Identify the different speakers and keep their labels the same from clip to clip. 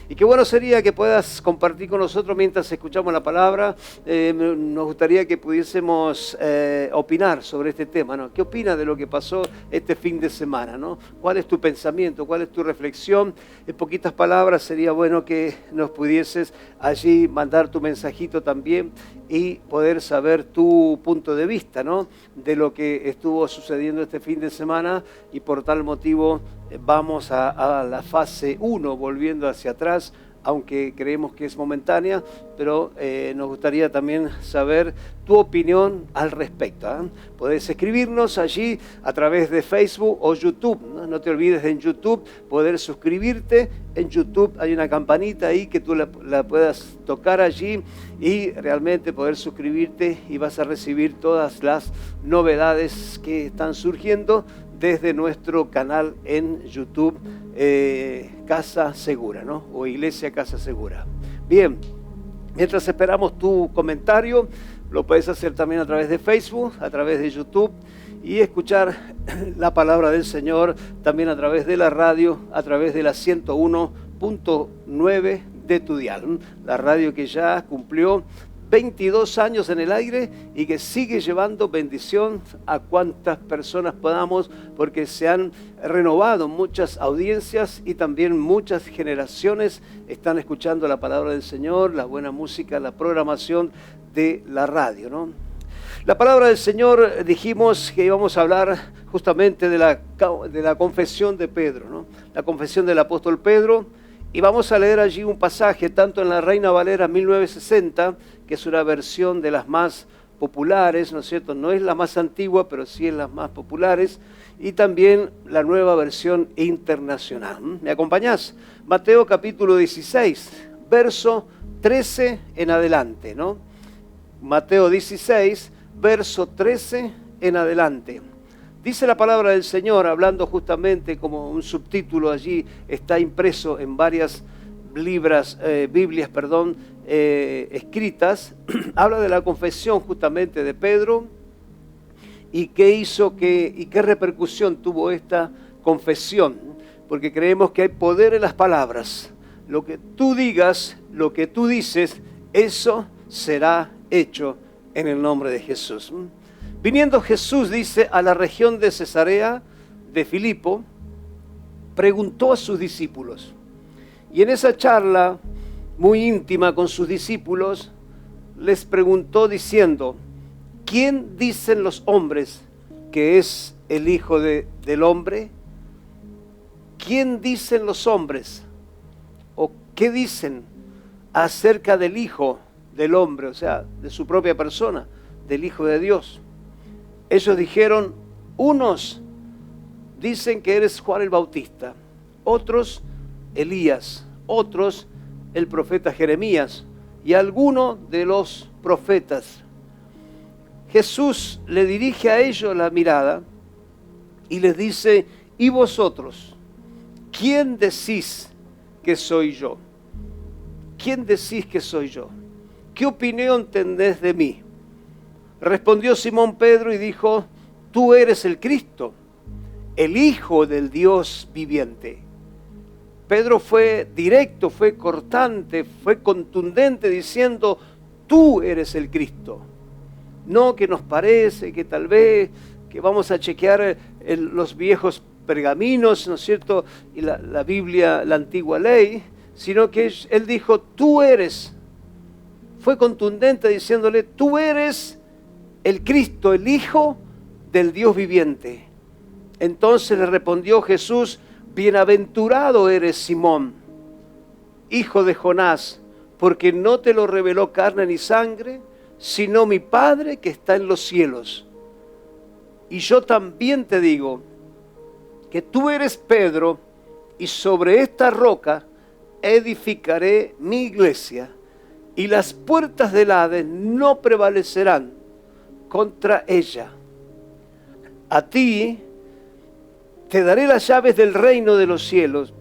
Speaker 1: Y qué bueno sería que puedas compartir con nosotros mientras escuchamos la palabra. Nos gustaría que pudiésemos opinar sobre este tema, ¿no? ¿Qué opinas de lo que pasó este fin de semana, ¿no? ¿Cuál es tu pensamiento? ¿Cuál es tu reflexión? En poquitas palabras sería bueno que nos pudieses allí mandar tu mensajito también y poder saber tu punto de vista, ¿no? De lo que estuvo sucediendo este fin de semana, y por tal motivo vamos a la fase 1, volviendo hacia atrás, aunque creemos que es momentánea, pero nos gustaría también saber tu opinión al respecto, ¿eh? Podés escribirnos allí a través de Facebook o YouTube, ¿no? No te olvides de en YouTube poder suscribirte. En YouTube hay una campanita ahí que tú la puedas tocar allí y realmente poder suscribirte, y vas a recibir todas las novedades que están surgiendo desde nuestro canal en YouTube, Casa Segura, ¿no? O Iglesia Casa Segura. Bien, mientras esperamos tu comentario, lo puedes hacer también a través de Facebook, a través de YouTube, y escuchar la palabra del Señor también a través de la radio, a través de la 101.9 de tu dial, la radio que ya cumplió 22 años en el aire y que sigue llevando bendición a cuantas personas podamos, porque se han renovado muchas audiencias y también muchas generaciones están escuchando la palabra del Señor, la buena música, la programación de la radio, ¿no? La palabra del Señor, dijimos que íbamos a hablar justamente de la confesión de Pedro, ¿no? La confesión del apóstol Pedro. Y vamos a leer allí un pasaje, tanto en la Reina Valera 1960, que es una versión de las más populares, ¿no es cierto? No es la más antigua, pero sí es las más populares, y también la nueva versión internacional. ¿Me acompañás? Mateo capítulo 16, verso 13 en adelante, ¿no? Mateo 16, verso 13 en adelante. Dice la palabra del Señor, hablando justamente como un subtítulo allí, está impreso en varias Biblias escritas, habla de la confesión justamente de Pedro y qué repercusión tuvo esta confesión, porque creemos que hay poder en las palabras. Lo que tú digas, lo que tú dices, eso será hecho en el nombre de Jesús. Viniendo Jesús, dice, a la región de Cesarea de Filipo, preguntó a sus discípulos. Y en esa charla muy íntima con sus discípulos, les preguntó diciendo, ¿quién dicen los hombres que es el Hijo del Hombre? ¿Quién dicen los hombres? ¿O qué dicen acerca del Hijo del Hombre? O sea, de su propia persona, del Hijo de Dios. Ellos dijeron, unos dicen que eres Juan el Bautista, otros Elías, otros el profeta Jeremías y alguno de los profetas. Jesús le dirige a ellos la mirada y les dice, ¿y vosotros? ¿Quién decís que soy yo? ¿Quién decís que soy yo? ¿Qué opinión tenés de mí? Respondió Simón Pedro y dijo, tú eres el Cristo, el Hijo del Dios viviente. Pedro fue directo, fue cortante, fue contundente diciendo, tú eres el Cristo. No que nos parece, que tal vez, que vamos a chequear los viejos pergaminos, ¿no es cierto? Y la Biblia, la antigua ley, sino que él dijo, tú eres. Fue contundente diciéndole, tú eres el Cristo, el Hijo del Dios viviente. Entonces le respondió Jesús, bienaventurado eres Simón, hijo de Jonás, porque no te lo reveló carne ni sangre, sino mi Padre que está en los cielos. Y yo también te digo que tú eres Pedro, y sobre esta roca edificaré mi iglesia, y las puertas del Hades no prevalecerán contra ella. A ti te daré las llaves del reino de los cielos.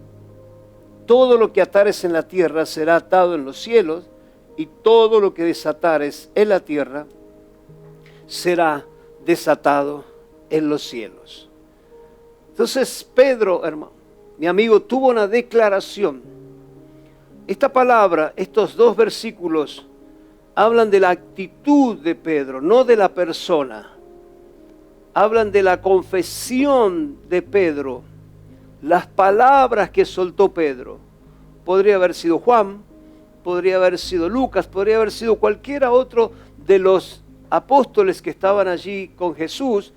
Speaker 1: Todo lo que atares en la tierra será atado en los cielos, y todo lo que desatares en la tierra será desatado en los cielos. Entonces Pedro, hermano, mi amigo, tuvo una declaración esta palabra, estos dos versículos, hablan de la actitud de Pedro, no de la persona. Hablan de la confesión de Pedro, las palabras que soltó Pedro. Podría haber sido Juan, podría haber sido Lucas, podría haber sido cualquiera otro de los apóstoles que estaban allí con Jesús,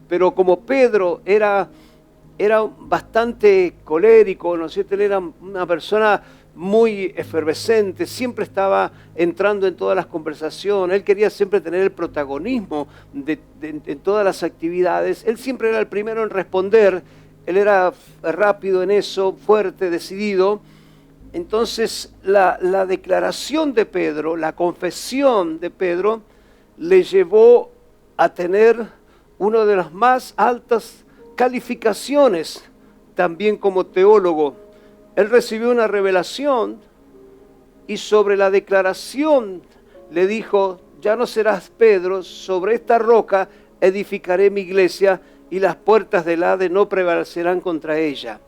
Speaker 1: pero como Pedro era bastante colérico, ¿no es cierto? Él era una persona muy efervescente, siempre estaba entrando en todas las conversaciones, él quería siempre tener el protagonismo en todas las actividades, él siempre era el primero en responder, él era rápido en eso, fuerte, decidido. Entonces la declaración de Pedro, la confesión de Pedro, le llevó a tener una de las más altas calificaciones también como teólogo. Él recibió una revelación y sobre la declaración le dijo: ya no serás Pedro, sobre esta roca edificaré mi iglesia y las puertas del Hades no prevalecerán contra ella.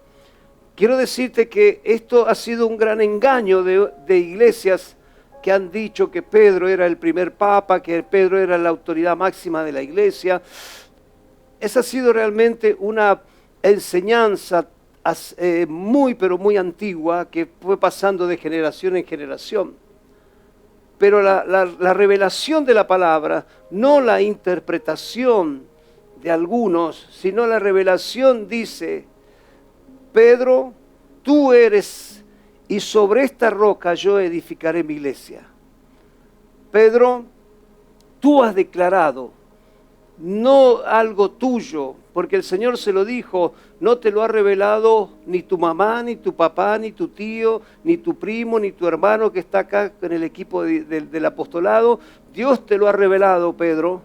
Speaker 1: Quiero decirte que esto ha sido un gran engaño de iglesias que han dicho que Pedro era el primer papa, que Pedro era la autoridad máxima de la iglesia. Esa ha sido realmente una enseñanza muy, pero muy antigua, que fue pasando de generación en generación. Pero la revelación de la palabra, no la interpretación de algunos, sino la revelación dice: Pedro, tú eres, y sobre esta roca yo edificaré mi iglesia. Pedro, tú has declarado, no algo tuyo, porque el Señor se lo dijo, no te lo ha revelado ni tu mamá, ni tu papá, ni tu tío, ni tu primo, ni tu hermano que está acá en el equipo del apostolado. Dios te lo ha revelado, Pedro.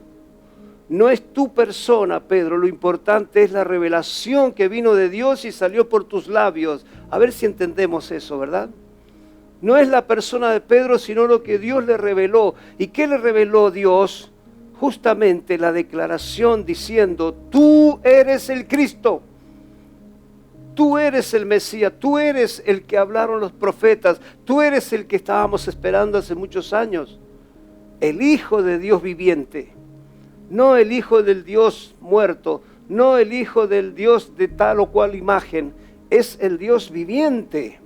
Speaker 1: No es tu persona, Pedro, lo importante es la revelación que vino de Dios y salió por tus labios. A ver si entendemos eso, ¿verdad? No es la persona de Pedro, sino lo que Dios le reveló. ¿Y qué le reveló Dios? Justamente la declaración diciendo: tú eres el Cristo, tú eres el Mesías, tú eres el que hablaron los profetas, tú eres el que estábamos esperando hace muchos años, el Hijo de Dios viviente. No el hijo del Dios muerto, no el hijo del Dios de tal o cual imagen, es el Dios viviente.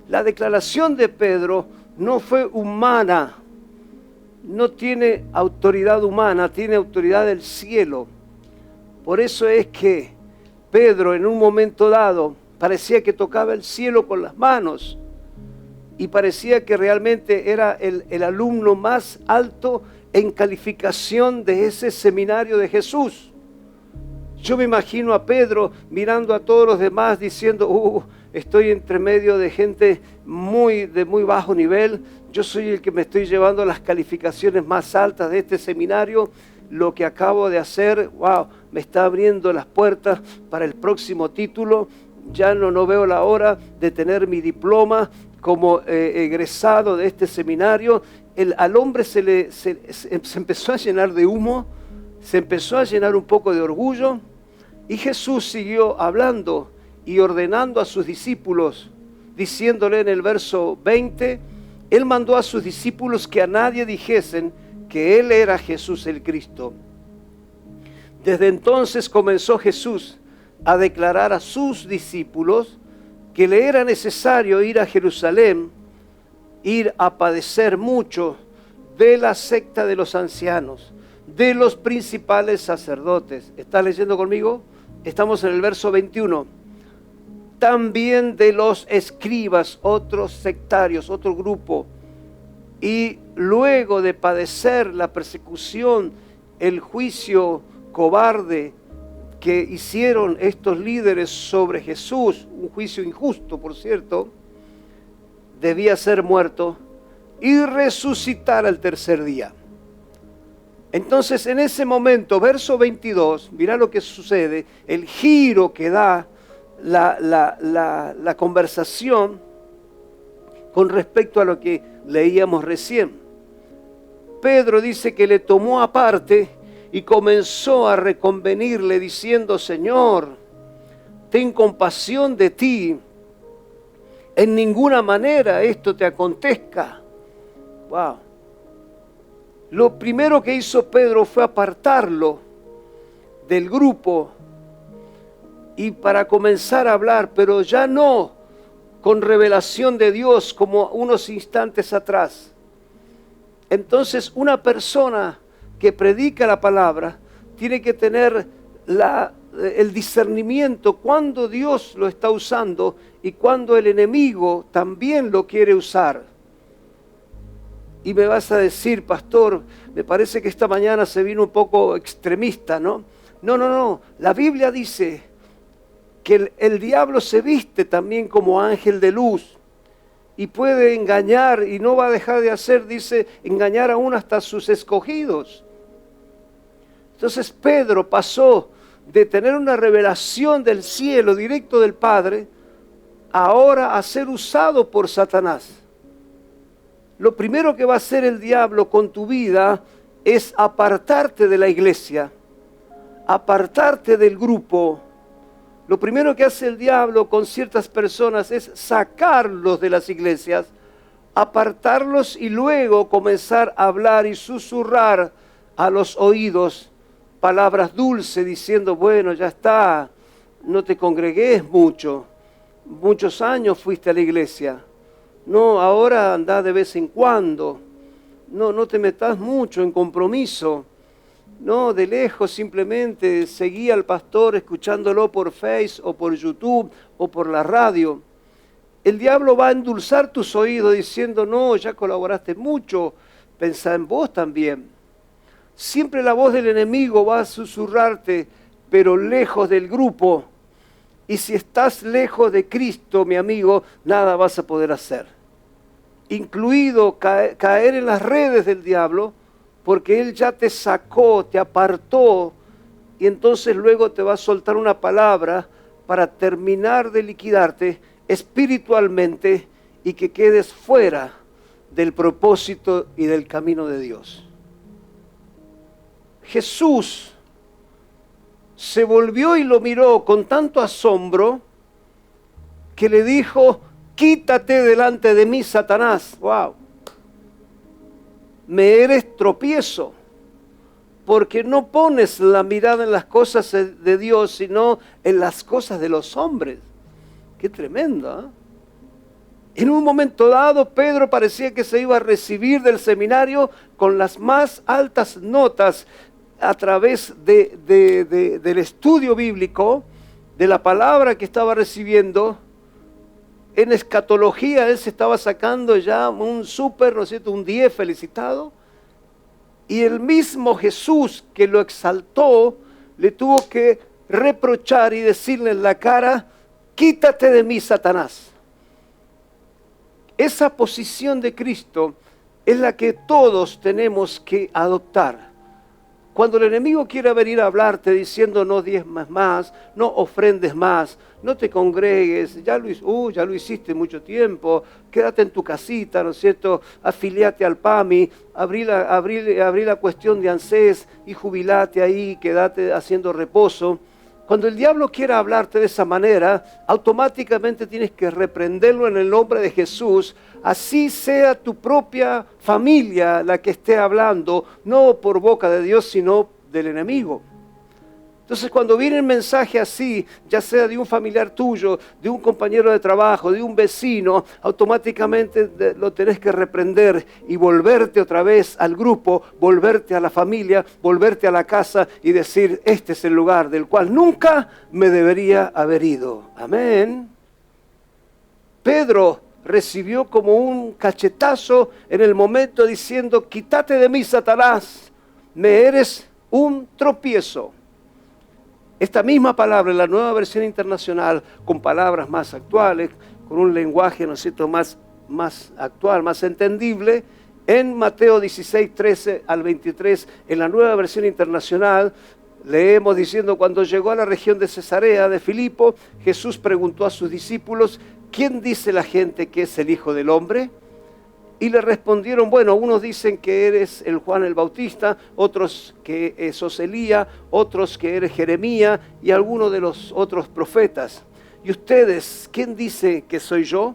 Speaker 1: La declaración de Pedro no fue humana, no tiene autoridad humana, tiene autoridad del cielo. Por eso es que Pedro en un momento dado parecía que tocaba el cielo con las manos y parecía que realmente era el alumno más alto en calificación de ese seminario de Jesús. Yo me imagino a Pedro mirando a todos los demás diciendo: estoy entre medio de gente de muy bajo nivel, yo soy el que me estoy llevando las calificaciones más altas de este seminario, lo que acabo de hacer, me está abriendo las puertas para el próximo título, ya no veo la hora de tener mi diploma como egresado de este seminario. Al hombre se empezó a llenar de humo, se empezó a llenar un poco de orgullo, y Jesús siguió hablando y ordenando a sus discípulos, diciéndole en el verso 20, Él mandó a sus discípulos que a nadie dijesen que Él era Jesús el Cristo. Desde entonces comenzó Jesús a declarar a sus discípulos que le era necesario ir a Jerusalén, ir a padecer mucho de la secta de los ancianos, de los principales sacerdotes. ¿Estás leyendo conmigo? Estamos en el verso 21. También de los escribas, otros sectarios, otro grupo. Y luego de padecer la persecución, el juicio cobarde que hicieron estos líderes sobre Jesús, un juicio injusto, por cierto, debía ser muerto y resucitar al tercer día. Entonces, en ese momento, verso 22, mirá lo que sucede, el giro que da la conversación con respecto a lo que leíamos recién. Pedro dice que le tomó aparte y comenzó a reconvenirle diciendo: Señor, ten compasión de ti. en ninguna manera esto te acontezca. Wow. Lo primero que hizo Pedro fue apartarlo del grupo y para comenzar a hablar, pero ya no con revelación de Dios como unos instantes atrás. Entonces, una persona que predica la palabra tiene que tener el discernimiento cuando Dios lo está usando y cuando el enemigo también lo quiere usar. Y me vas a decir, pastor, me parece que esta mañana se vino un poco extremista, ¿no? No. La Biblia dice que el diablo se viste también como ángel de luz y puede engañar y no va a dejar de hacer, dice, engañar aún hasta sus escogidos. Entonces Pedro pasó de tener una revelación del cielo directo del Padre ahora a ser usado por Satanás. Lo primero que va a hacer el diablo con tu vida es apartarte de la iglesia, apartarte del grupo. Lo primero que hace el diablo con ciertas personas es sacarlos de las iglesias, apartarlos y luego comenzar a hablar y susurrar a los oídos palabras dulces diciendo, bueno, ya está, no te congregues mucho, muchos años fuiste a la iglesia, no, ahora anda de vez en cuando, no te metas mucho en compromiso. No, de lejos simplemente seguí al pastor escuchándolo por Face o por YouTube o por la radio. El diablo va a endulzar tus oídos diciendo, no, ya colaboraste mucho, pensá en vos también. Siempre la voz del enemigo va a susurrarte, pero lejos del grupo. Y si estás lejos de Cristo, mi amigo, nada vas a poder hacer. Incluido caer en las redes del diablo, porque Él ya te sacó, te apartó, y entonces luego te va a soltar una palabra para terminar de liquidarte espiritualmente y que quedes fuera del propósito y del camino de Dios. Jesús se volvió y lo miró con tanto asombro que le dijo, quítate delante de mí, Satanás. ¡Wow! Me eres tropiezo, porque no pones la mirada en las cosas de Dios, sino en las cosas de los hombres. ¡Qué tremendo! ¿Eh? En un momento dado, Pedro parecía que se iba a recibir del seminario con las más altas notas a través del estudio bíblico, de la palabra que estaba recibiendo. En escatología él se estaba sacando ya un súper, ¿no es cierto?, un 10 felicitado. Y el mismo Jesús que lo exaltó, le tuvo que reprochar y decirle en la cara, quítate de mí, Satanás. Esa posición de Cristo es la que todos tenemos que adoptar. Cuando el enemigo quiera venir a hablarte diciendo no diezmas más, no ofrendes más, no te congregues, ya lo hiciste mucho tiempo, quédate en tu casita, ¿no es cierto? Afiliate al PAMI, abrí la cuestión de ANSES y jubilate ahí, quédate haciendo reposo. Cuando el diablo quiera hablarte de esa manera, automáticamente tienes que reprenderlo en el nombre de Jesús, así sea tu propia familia la que esté hablando, no por boca de Dios, sino del enemigo. Entonces, cuando viene un mensaje así, ya sea de un familiar tuyo, de un compañero de trabajo, de un vecino, automáticamente lo tenés que reprender y volverte otra vez al grupo, volverte a la familia, volverte a la casa y decir, este es el lugar del cual nunca me debería haber ido. Amén. Pedro recibió como un cachetazo en el momento diciendo, quítate de mí, Satanás, me eres un tropiezo. Esta misma palabra en la Nueva Versión Internacional, con palabras más actuales, con un lenguaje, ¿no es cierto?, más actual, más entendible, en Mateo 16, 13 al 23, en la Nueva Versión Internacional, leemos diciendo, cuando llegó a la región de Cesarea de Filipo, Jesús preguntó a sus discípulos, ¿quién dice la gente que es el Hijo del Hombre? Y le respondieron, bueno, unos dicen que eres el Juan el Bautista, otros que sos Elías, otros que eres Jeremías y algunos de los otros profetas. ¿Y ustedes, quién dice que soy yo?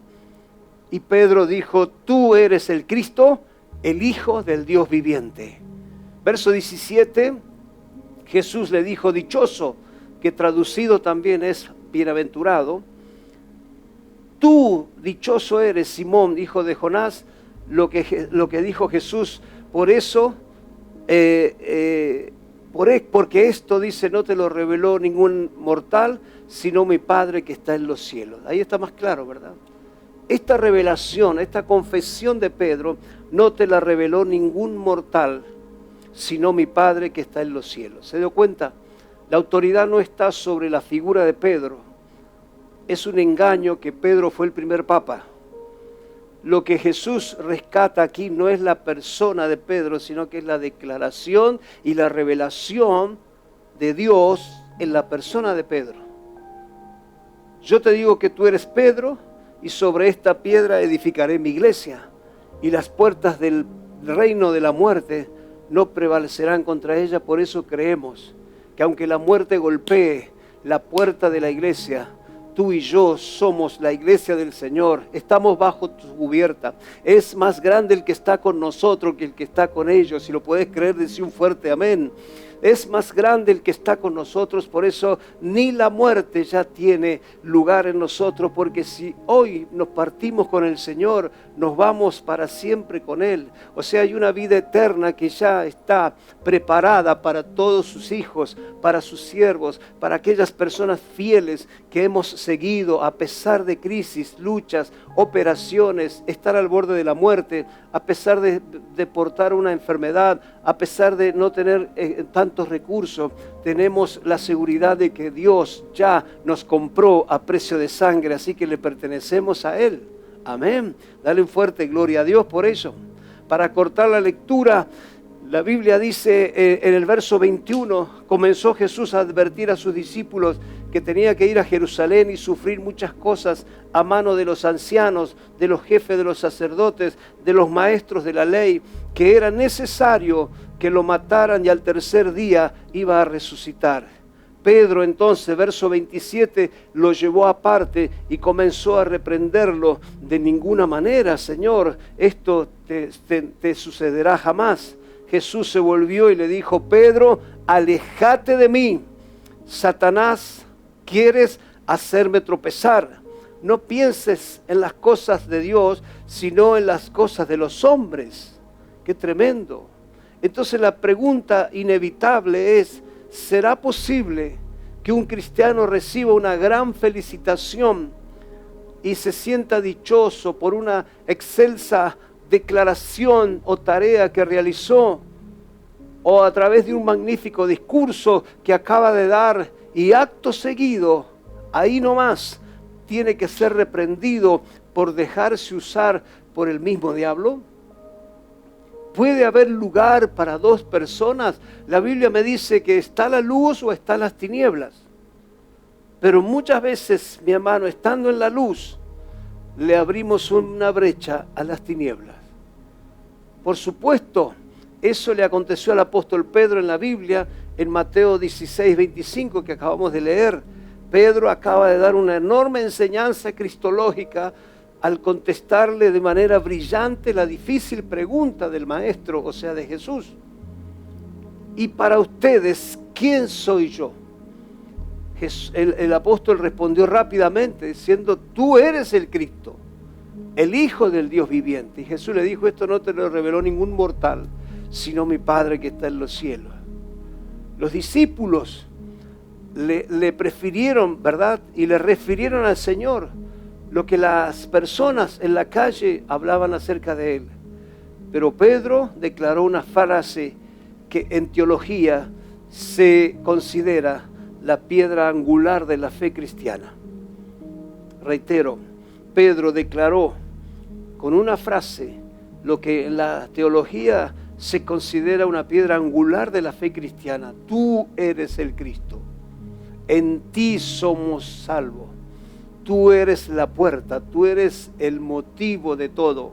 Speaker 1: Y Pedro dijo, tú eres el Cristo, el Hijo del Dios viviente. Verso 17, Jesús le dijo, dichoso, que traducido también es bienaventurado. Tú dichoso eres, Simón, hijo de Jonás, lo que dijo Jesús, por eso, porque esto dice, no te lo reveló ningún mortal, sino mi Padre que está en los cielos. Ahí está más claro, ¿verdad? Esta revelación, esta confesión de Pedro, no te la reveló ningún mortal, sino mi Padre que está en los cielos. ¿Se dio cuenta? La autoridad no está sobre la figura de Pedro. Es un engaño que Pedro fue el primer papa. Lo que Jesús rescata aquí no es la persona de Pedro, sino que es la declaración y la revelación de Dios en la persona de Pedro. Yo te digo que tú eres Pedro, y sobre esta piedra edificaré mi iglesia, y las puertas del reino de la muerte no prevalecerán contra ella. Por eso creemos que aunque la muerte golpee la puerta de la iglesia, tú y yo somos la iglesia del Señor, estamos bajo tu cubierta. Es más grande el que está con nosotros que el que está con ellos. Si lo puedes creer, decí un fuerte amén. Es más grande el que está con nosotros, por eso ni la muerte ya tiene lugar en nosotros, porque si hoy nos partimos con el Señor, nos vamos para siempre con Él. O sea, hay una vida eterna que ya está preparada para todos sus hijos, para sus siervos, para aquellas personas fieles que hemos seguido a pesar de crisis, luchas, operaciones, estar al borde de la muerte, a pesar de portar una enfermedad, a pesar de no tener tantos recursos. Tenemos la seguridad de que Dios ya nos compró a precio de sangre, así que le pertenecemos a Él. Amén. Dale un fuerte gloria a Dios por eso. Para cortar la lectura, la Biblia dice en el verso 21, comenzó Jesús a advertir a sus discípulos que tenía que ir a Jerusalén y sufrir muchas cosas a mano de los ancianos, de los jefes de los sacerdotes, de los maestros de la ley, que era necesario que lo mataran y al tercer día iba a resucitar. Pedro entonces, verso 27, lo llevó aparte y comenzó a reprenderlo. De ninguna manera, Señor, esto te sucederá jamás. Jesús se volvió y le dijo, Pedro, aléjate de mí, Satanás, quieres hacerme tropezar. No pienses en las cosas de Dios, sino en las cosas de los hombres. ¡Qué tremendo! Entonces la pregunta inevitable es, ¿será posible que un cristiano reciba una gran felicitación y se sienta dichoso por una excelsa declaración o tarea que realizó, o a través de un magnífico discurso que acaba de dar, y acto seguido, ahí nomás, tiene que ser reprendido por dejarse usar por el mismo diablo? ¿Puede haber lugar para dos personas? La Biblia me dice que está la luz o están las tinieblas. Pero muchas veces, mi hermano, estando en la luz, le abrimos una brecha a las tinieblas. Por supuesto, eso le aconteció al apóstol Pedro en la Biblia, en Mateo 16, 25, que acabamos de leer. Pedro acaba de dar una enorme enseñanza cristológica al contestarle de manera brillante la difícil pregunta del Maestro, o sea, de Jesús. Y para ustedes, ¿quién soy yo? El apóstol respondió rápidamente diciendo, tú eres el Cristo, el Hijo del Dios viviente. Y Jesús le dijo, esto no te lo reveló ningún mortal, sino mi Padre que está en los cielos. Los discípulos le prefirieron, ¿verdad? Y le refirieron al Señor lo que las personas en la calle hablaban acerca de Él. Pero Pedro declaró una frase que en teología se considera la piedra angular de la fe cristiana. Reitero, Pedro declaró con una frase lo que en la teología se considera una piedra angular de la fe cristiana. Tú eres el Cristo, en ti somos salvos. Tú eres la puerta, tú eres el motivo de todo.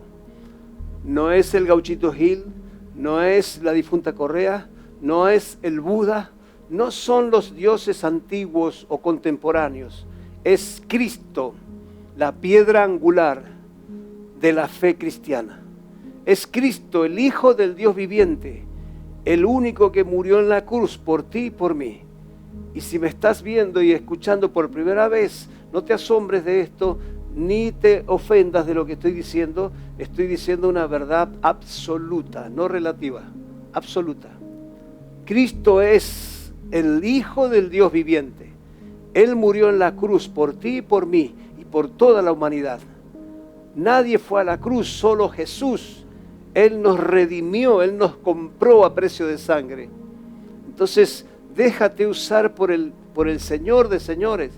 Speaker 1: No es el Gauchito Gil, no es la difunta Correa, no es el Buda, no son los dioses antiguos o contemporáneos. Es Cristo, la piedra angular de la fe cristiana. Es Cristo, el Hijo del Dios viviente, el único que murió en la cruz por ti y por mí. Y si me estás viendo y escuchando por primera vez, no te asombres de esto, ni te ofendas de lo que estoy diciendo. Estoy diciendo una verdad absoluta, no relativa, absoluta. Cristo es el Hijo del Dios viviente. Él murió en la cruz por ti y por mí y por toda la humanidad. Nadie fue a la cruz, solo Jesús. Él nos redimió, Él nos compró a precio de sangre. Entonces, déjate usar por el Señor de señores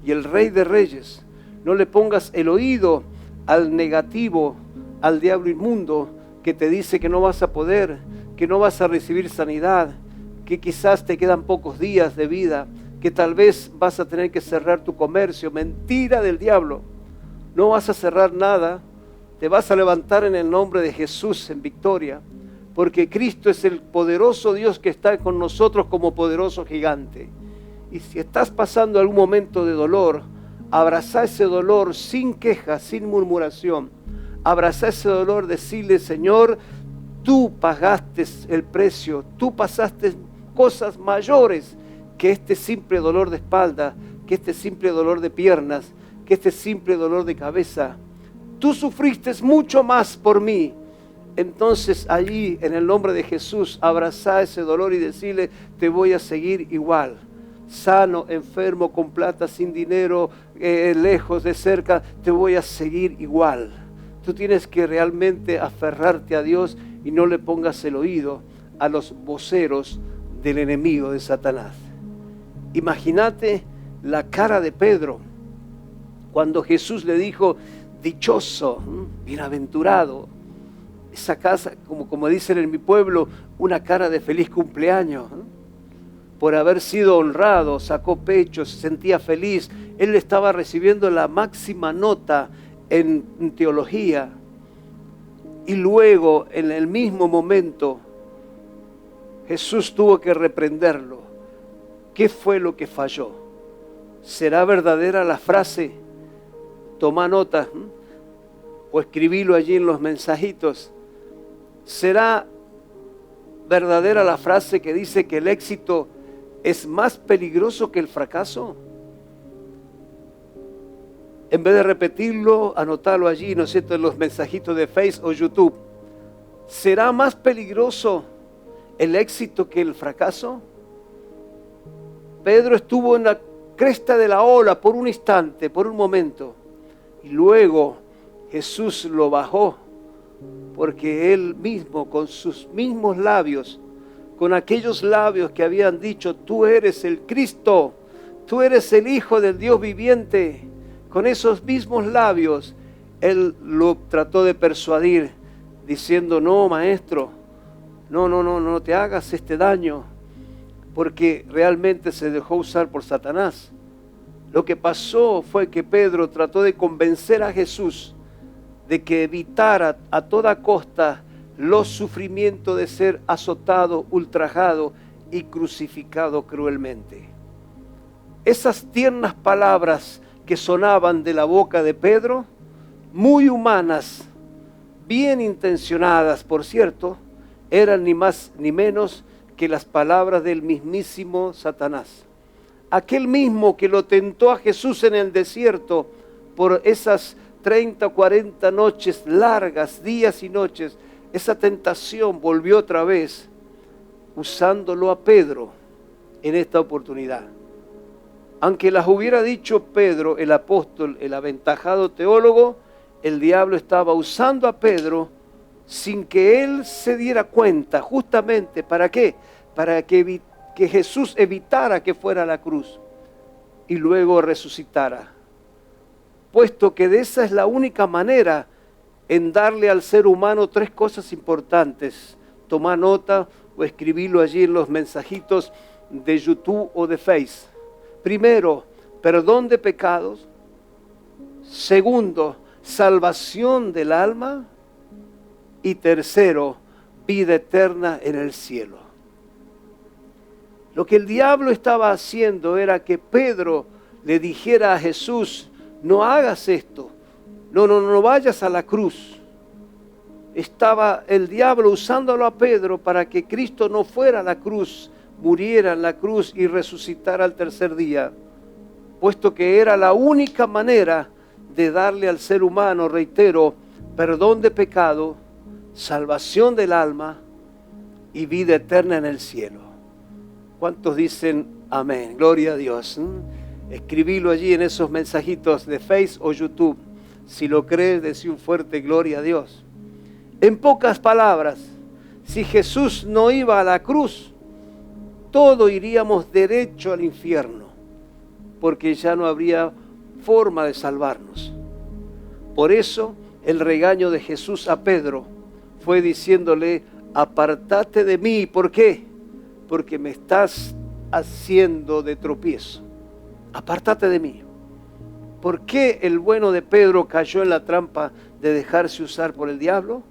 Speaker 1: y el Rey de reyes. No le pongas el oído al negativo, al diablo inmundo que te dice que no vas a poder, que no vas a recibir sanidad, que quizás te quedan pocos días de vida, que tal vez vas a tener que cerrar tu comercio. Mentira del diablo. No vas a cerrar nada. Te vas a levantar en el nombre de Jesús en victoria, porque Cristo es el poderoso Dios que está con nosotros como poderoso gigante. Y si estás pasando algún momento de dolor, abraza ese dolor sin queja, sin murmuración. Abraza ese dolor, decirle: Señor, tú pagaste el precio, tú pasaste cosas mayores que este simple dolor de espalda, que este simple dolor de piernas, que este simple dolor de cabeza. Tú sufriste mucho más por mí. Entonces allí, en el nombre de Jesús, abraza ese dolor y decirle: te voy a seguir igual. Sano, enfermo, con plata, sin dinero, lejos, de cerca, te voy a seguir igual. Tú tienes que realmente aferrarte a Dios y no le pongas el oído a los voceros del enemigo de Satanás. Imagínate la cara de Pedro cuando Jesús le dijo: dichoso, bienaventurado. Esa casa, como dicen en mi pueblo, una cara de feliz cumpleaños. Por haber sido honrado, sacó pecho, se sentía feliz. Él estaba recibiendo la máxima nota en teología. Y luego, en el mismo momento, Jesús tuvo que reprenderlo. ¿Qué fue lo que falló? ¿Será verdadera la frase? Toma nota o escribilo allí en los mensajitos. ¿Será verdadera la frase que dice que el éxito es más peligroso que el fracaso? En vez de repetirlo, anotarlo allí, ¿no es cierto?, en los mensajitos de Facebook o YouTube. ¿Será más peligroso el éxito que el fracaso? Pedro estuvo en la cresta de la ola por un instante, por un momento. Y luego Jesús lo bajó, porque Él mismo, con sus mismos labios, con aquellos labios que habían dicho: tú eres el Cristo, tú eres el Hijo del Dios viviente, con esos mismos labios, Él lo trató de persuadir, diciendo: no, maestro, no te hagas este daño, porque realmente se dejó usar por Satanás. Lo que pasó fue que Pedro trató de convencer a Jesús de que evitara a toda costa los sufrimientos de ser azotado, ultrajado y crucificado cruelmente. Esas tiernas palabras que sonaban de la boca de Pedro, muy humanas, bien intencionadas, por cierto, eran ni más ni menos que las palabras del mismísimo Satanás. Aquel mismo que lo tentó a Jesús en el desierto por esas 30 o 40 noches largas, días y noches. Esa tentación volvió otra vez, usándolo a Pedro en esta oportunidad. Aunque las hubiera dicho Pedro, el apóstol, el aventajado teólogo, el diablo estaba usando a Pedro sin que él se diera cuenta. Justamente, ¿para qué? Para que Jesús evitara que fuera a la cruz y luego resucitara. Puesto que de esa es la única manera en darle al ser humano tres cosas importantes. Toma nota o escribirlo allí en los mensajitos de YouTube o de Face. Primero, perdón de pecados. Segundo, salvación del alma. Y tercero, vida eterna en el cielo. Lo que el diablo estaba haciendo era que Pedro le dijera a Jesús: no hagas esto, no vayas a la cruz. Estaba el diablo usándolo a Pedro para que Cristo no fuera a la cruz, muriera en la cruz y resucitara al tercer día, puesto que era la única manera de darle al ser humano, reitero, perdón de pecado, salvación del alma y vida eterna en el cielo. ¿Cuántos dicen amén? Gloria a Dios. Escribilo allí en esos mensajitos de Face o YouTube. Si lo crees, decí un fuerte gloria a Dios. En pocas palabras, si Jesús no iba a la cruz, todos iríamos derecho al infierno, porque ya no habría forma de salvarnos. Por eso el regaño de Jesús a Pedro fue diciéndole: apartate de mí. ¿Por qué? Porque me estás haciendo de tropiezo. Apártate de mí. ¿Por qué el bueno de Pedro cayó en la trampa de dejarse usar por el diablo?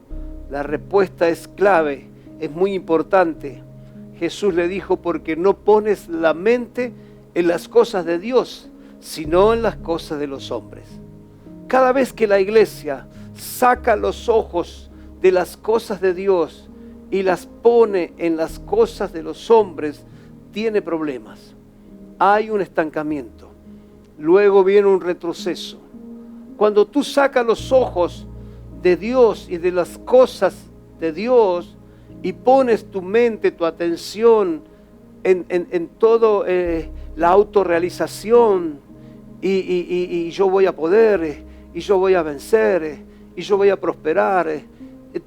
Speaker 1: La respuesta es clave, es muy importante. Jesús le dijo: porque no pones la mente en las cosas de Dios, sino en las cosas de los hombres. Cada vez que la iglesia saca los ojos de las cosas de Dios y las pone en las cosas de los hombres, tiene problemas. Hay un estancamiento. Luego viene un retroceso. Cuando tú sacas los ojos de Dios y de las cosas de Dios y pones tu mente, tu atención en todo la autorrealización y yo voy a poder, y yo voy a vencer, y yo voy a prosperar,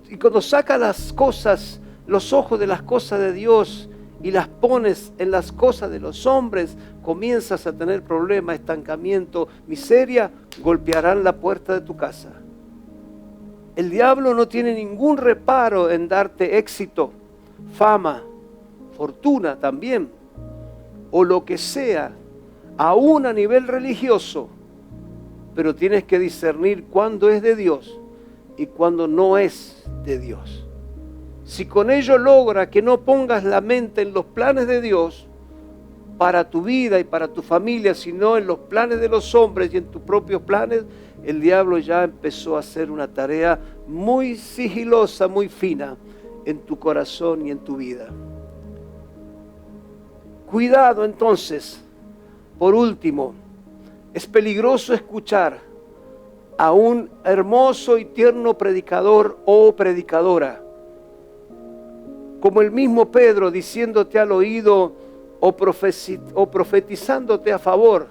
Speaker 1: y cuando sacas las cosas, los ojos de las cosas de Dios y las pones en las cosas de los hombres, comienzas a tener problemas, estancamiento, miseria, golpearán la puerta de tu casa. El diablo no tiene ningún reparo en darte éxito, fama, fortuna también, o lo que sea, aún a nivel religioso, pero tienes que discernir cuándo es de Dios y cuándo no es de Dios. Si con ello logra que no pongas la mente en los planes de Dios para tu vida y para tu familia, sino en los planes de los hombres y en tus propios planes, el diablo ya empezó a hacer una tarea muy sigilosa, muy fina en tu corazón y en tu vida. Cuidado entonces. Por último, es peligroso escuchar a un hermoso y tierno predicador o predicadora, como el mismo Pedro, diciéndote al oído o profetizándote a favor,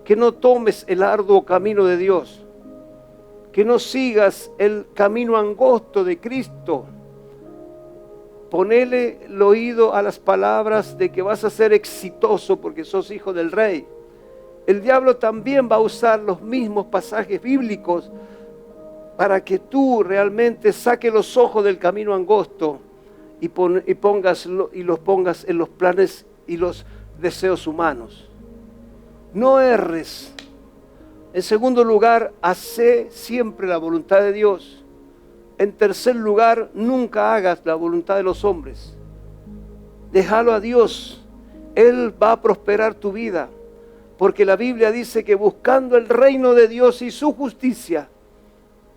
Speaker 1: que no tomes el arduo camino de Dios, que no sigas el camino angosto de Cristo. Ponele el oído a las palabras de que vas a ser exitoso porque sos hijo del Rey. El diablo también va a usar los mismos pasajes bíblicos para que tú realmente saques los ojos del camino angosto y los pongas en los planes y los deseos humanos. No erres. En segundo lugar, hace siempre la voluntad de Dios. En tercer lugar, nunca hagas la voluntad de los hombres. Déjalo a Dios. Él va a prosperar tu vida. Porque la Biblia dice que buscando el reino de Dios y su justicia,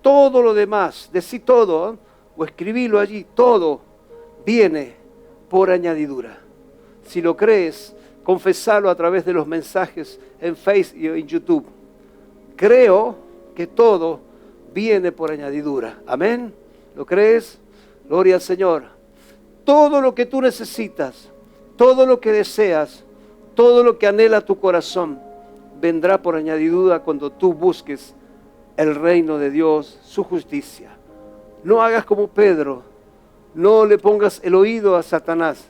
Speaker 1: todo lo demás, decí todo, o escribilo allí, todo viene por añadidura. Si lo crees, confesalo a través de los mensajes en Facebook y en YouTube. Creo que todo viene por añadidura. Amén. ¿Lo crees? Gloria al Señor. Todo lo que tú necesitas, todo lo que deseas, todo lo que anhela tu corazón, vendrá por añadidura cuando tú busques el reino de Dios, su justicia. No hagas como Pedro, no le pongas el oído a Satanás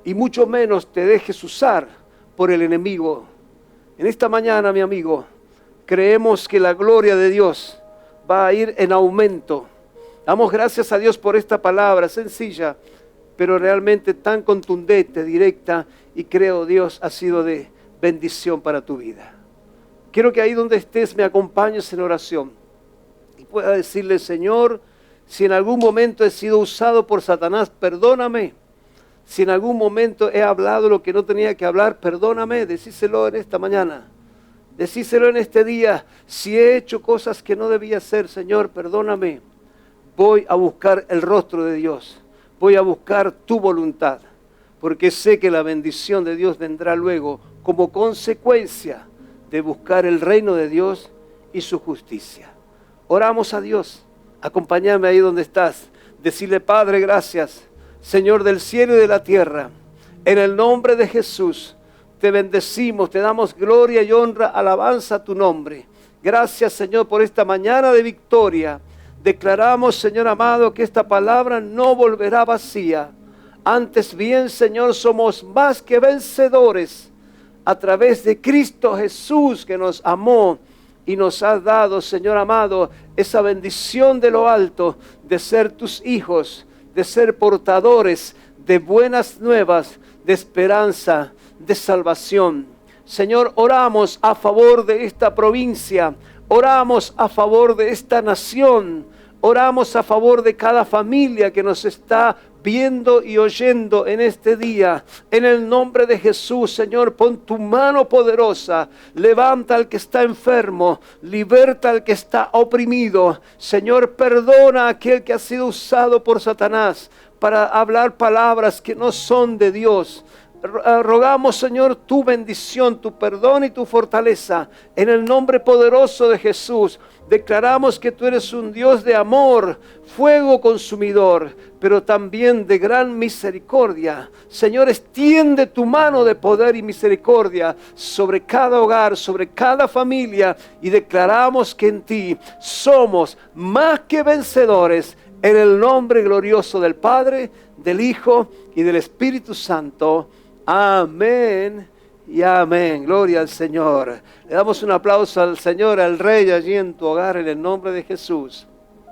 Speaker 1: y mucho menos te dejes usar por el enemigo. En esta mañana, mi amigo, creemos que la gloria de Dios va a ir en aumento. Damos gracias a Dios por esta palabra sencilla, pero realmente tan contundente, directa, y creo Dios ha sido de bendición para tu vida. Quiero que ahí donde estés me acompañes en oración y pueda decirle: Señor, si en algún momento he sido usado por Satanás, perdóname. Si en algún momento he hablado lo que no tenía que hablar, perdóname, decíselo en esta mañana. Decíselo en este día: si he hecho cosas que no debía hacer, Señor, perdóname. Voy a buscar el rostro de Dios. Voy a buscar tu voluntad. Porque sé que la bendición de Dios vendrá luego como consecuencia de buscar el reino de Dios y su justicia. Oramos a Dios. Acompáñame ahí donde estás. Decirle: Padre, gracias, Señor del cielo y de la tierra. En el nombre de Jesús, te bendecimos, te damos gloria y honra, alabanza a tu nombre. Gracias, Señor, por esta mañana de victoria. Declaramos, Señor amado, que esta palabra no volverá vacía. Antes bien, Señor, somos más que vencedores a través de Cristo Jesús, que nos amó y nos ha dado, Señor amado, esa bendición de lo alto, de ser tus hijos, de ser portadores de buenas nuevas, de esperanza, de salvación. Señor, oramos a favor de esta provincia, oramos a favor de esta nación, oramos a favor de cada familia que nos está viendo y oyendo en este día. En el nombre de Jesús, Señor, pon tu mano poderosa, levanta al que está enfermo, liberta al que está oprimido. Señor, perdona a aquel que ha sido usado por Satanás para hablar palabras que no son de Dios. Rogamos, Señor, tu bendición, tu perdón y tu fortaleza. En el nombre poderoso de Jesús, declaramos que tú eres un Dios de amor, fuego consumidor, pero también de gran misericordia. Señor, extiende tu mano de poder y misericordia sobre cada hogar, sobre cada familia, y declaramos que en ti somos más que vencedores, en el nombre glorioso del Padre, del Hijo y del Espíritu Santo. Amén y amén. Gloria al Señor. Le damos un aplauso al Señor, al Rey, allí en tu hogar, en el nombre de Jesús.